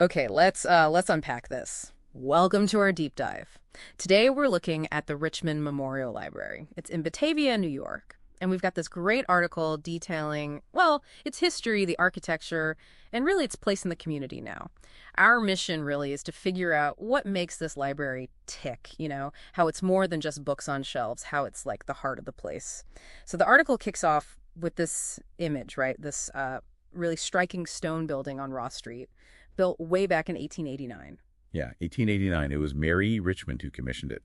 Okay, let's unpack this. Welcome to our deep dive. Today we're looking at the Richmond Memorial Library. It's in Batavia, New York. And we've got this great article detailing, well, its history, the architecture, and really its place in the community now. Our mission really is to figure out what makes this library tick, how it's more than just books on shelves, how it's like the heart of the place. So the article kicks off with this image, right? This really striking stone building on Ross Street, built way back in 1889. Yeah, 1889. It was Mary Richmond who commissioned it,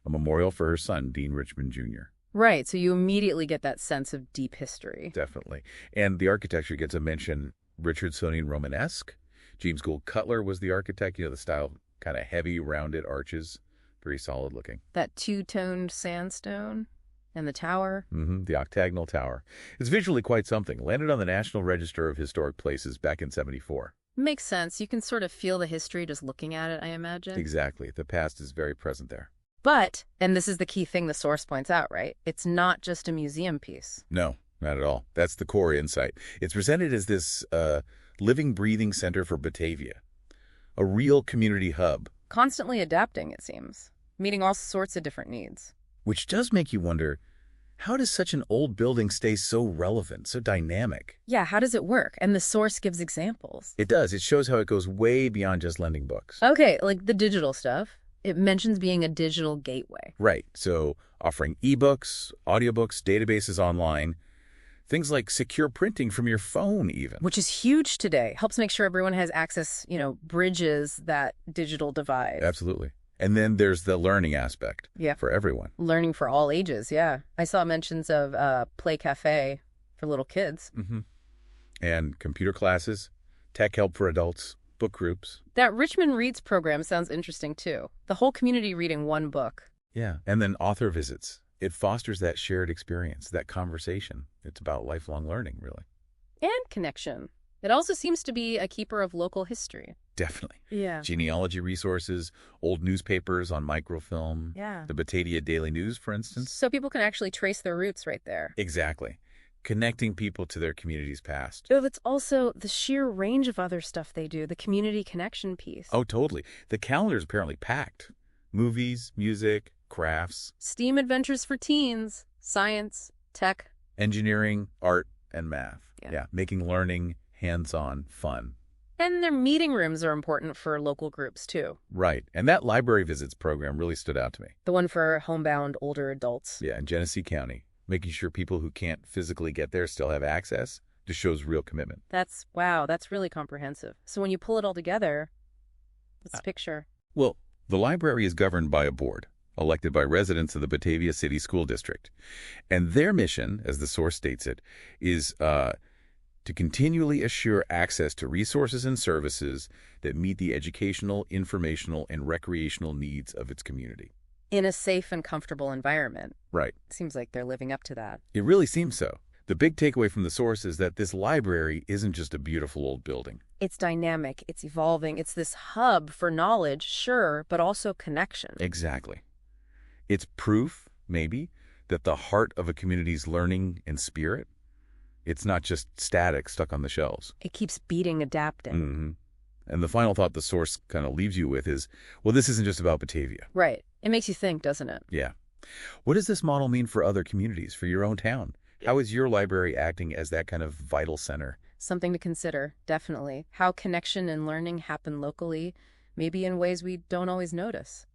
a memorial for her son, Dean Richmond Jr. Right, so you immediately get that sense of deep history. Definitely. And the architecture gets a mention, Richardsonian Romanesque. James Goold Cutler was the architect. The style, kind of heavy, rounded arches, very solid looking. That two-toned sandstone and the tower. The octagonal tower. It's visually quite something. Landed on the National Register of Historic Places back in '74. Makes sense. You can sort of feel the history just looking at it, I imagine. Exactly. The past is very present there. But, and this is the key thing the source points out, right? It's not just a museum piece. No, not at all. That's the core insight. It's presented as this living, breathing center for Batavia, a real community hub. Constantly adapting, it seems, meeting all sorts of different needs. Which does make you wonder, how does such an old building stay so relevant, so dynamic? Yeah, how does it work? And the source gives examples. It does. It shows how it goes way beyond just lending books. Okay, like the digital stuff. It mentions being a digital gateway. Right. So offering eBooks, audiobooks, databases online, things like secure printing from your phone even. Which is huge today. Helps make sure everyone has access, bridges that digital divide. Absolutely. And then there's the learning aspect for everyone. Learning for all ages, yeah. I saw mentions of Play Café for little kids. And computer classes, tech help for adults, book groups. That Richmond Reads program sounds interesting, too. The whole community reading one book. Yeah, and then author visits. It fosters that shared experience, that conversation. It's about lifelong learning, really. And connection. It also seems to be a keeper of local history. Definitely. Yeah. Genealogy resources, old newspapers on microfilm. Yeah. The Batavia Daily News, for instance. So people can actually trace their roots right there. Exactly. Connecting people to their community's past. But it's also the sheer range of other stuff they do, the community connection piece. Oh, totally. The calendar's apparently packed. Movies, music, crafts. STEAM adventures for teens, science, tech. Engineering, art, and math. Yeah. Making learning hands-on fun. And their meeting rooms are important for local groups, too. Right. And that library visits program really stood out to me. The one for homebound older adults. Yeah, in Genesee County. Making sure people who can't physically get there still have access just shows real commitment. Wow, that's really comprehensive. So when you pull it all together, let's picture. Well, the library is governed by a board, elected by residents of the Batavia City School District. And their mission, as the source states it, is to continually assure access to resources and services that meet the educational, informational, and recreational needs of its community. In a safe and comfortable environment. Right. Seems like they're living up to that. It really seems so. The big takeaway from the source is that this library isn't just a beautiful old building. It's dynamic, it's evolving, it's this hub for knowledge, sure, but also connection. Exactly. It's proof, maybe, that the heart of a community's learning and spirit, it's not just static, stuck on the shelves. It keeps beating, adapting. And the final thought the source kind of leaves you with is, well, this isn't just about Batavia. Right. It makes you think, doesn't it? Yeah. What does this model mean for other communities, for your own town? How is your library acting as that kind of vital center? Something to consider, definitely. How connection and learning happen locally, maybe in ways we don't always notice.